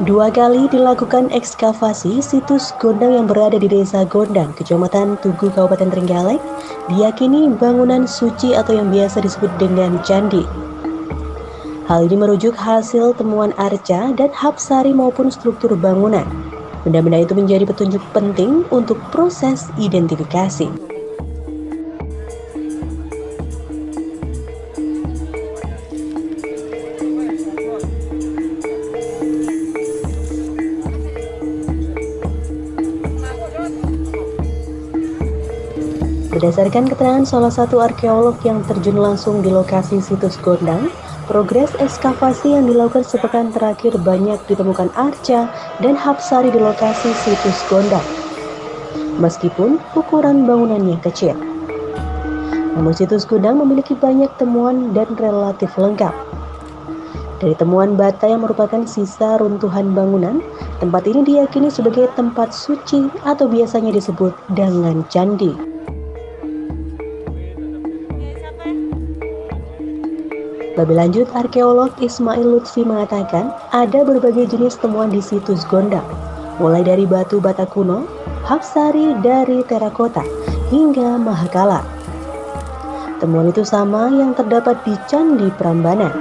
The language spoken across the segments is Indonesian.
Dua kali dilakukan ekskavasi situs Gondang yang berada di Desa Gondang, Kecamatan Tugu, Kabupaten Trenggalek, diyakini bangunan suci atau yang biasa disebut dengan candi. Hal ini merujuk hasil temuan arca dan hapsari maupun struktur bangunan. Benda-benda itu menjadi petunjuk penting untuk proses identifikasi. Berdasarkan keterangan salah satu arkeolog yang terjun langsung di lokasi situs Gondang, progres ekskavasi yang dilakukan sepekan terakhir banyak ditemukan arca dan hapsari di lokasi situs Gondang. Meskipun ukuran bangunannya kecil, namun situs Gondang memiliki banyak temuan dan relatif lengkap. Dari temuan bata yang merupakan sisa runtuhan bangunan, tempat ini diyakini sebagai tempat suci atau biasanya disebut dengan candi. Lebih lanjut, arkeolog Ismail Lutfi mengatakan ada berbagai jenis temuan di situs Gondang, mulai dari batu bata kuno, hapsari dari terakota, hingga mahakala. Temuan itu sama yang terdapat di Candi Prambanan.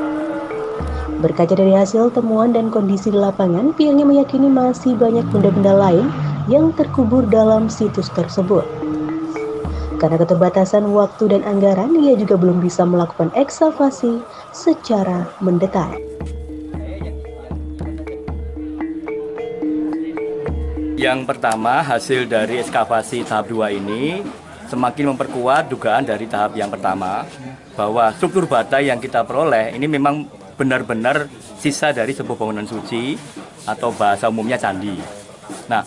Berkaca dari hasil temuan dan kondisi di lapangan, pihaknya meyakini masih banyak benda-benda lain yang terkubur dalam situs tersebut. Karena keterbatasan waktu dan anggaran, ia juga belum bisa melakukan ekskavasi secara mendetal. Yang pertama, hasil dari ekskavasi tahap 2 ini semakin memperkuat dugaan dari tahap yang pertama, bahwa struktur bata yang kita peroleh ini memang benar-benar sisa dari sebuah bangunan suci atau bahasa umumnya candi. Nah,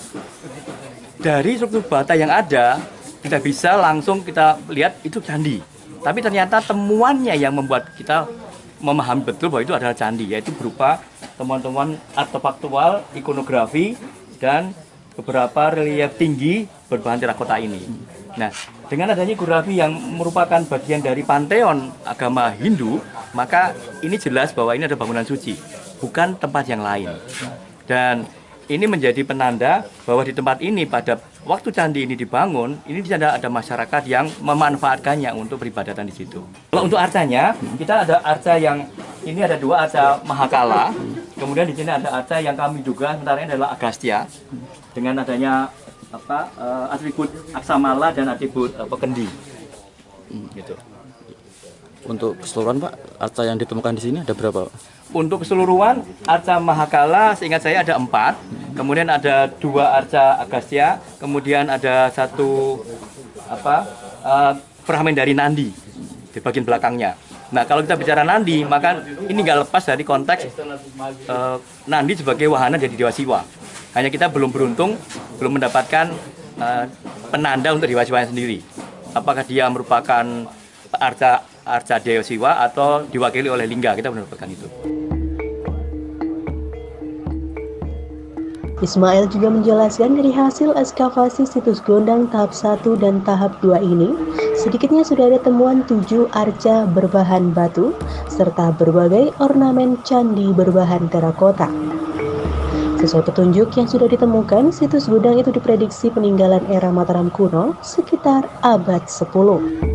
dari struktur bata yang ada, tidak bisa langsung kita lihat itu candi. Tapi ternyata temuannya yang membuat kita memahami betul bahwa itu adalah candi, yaitu berupa temuan-temuan artefaktual, ikonografi, dan beberapa relief tinggi berbahan terakota ini. Nah, dengan adanya ikonografi yang merupakan bagian dari panteon agama Hindu, maka ini jelas bahwa ini ada bangunan suci, bukan tempat yang lain. Dan ini menjadi penanda bahwa di tempat ini pada waktu candi ini dibangun, ini ada masyarakat yang memanfaatkannya untuk beribadatan di situ. Kalau untuk arcanya, kita ada arca yang ini ada dua arca Mahakala, kemudian di sini ada arca yang kami juga sementara ini adalah Agastya, dengan adanya atribut aksamala dan atribut kendi. Gitu. Untuk keseluruhan Pak, arca yang ditemukan di sini ada berapa? Untuk keseluruhan arca Mahakala seingat saya ada 4, kemudian ada 2 arca Agastya, kemudian ada 1 fragmen dari Nandi di bagian belakangnya. Nah, kalau kita bicara Nandi, maka ini nggak lepas dari konteks Nandi sebagai wahana dari Dewa Siwa. Hanya kita belum beruntung, belum mendapatkan penanda untuk Dewa Siwa sendiri. Apakah dia merupakan arca Dewa Siwa atau diwakili oleh lingga, kita mendapatkan itu. Ismail juga menjelaskan dari hasil ekskavasi situs Gondang tahap 1 dan tahap 2 ini, sedikitnya sudah ada temuan 7 arca berbahan batu, serta berbagai ornamen candi berbahan terakota. Sesuai petunjuk yang sudah ditemukan, situs Gondang itu diprediksi peninggalan era Mataram kuno sekitar abad 10.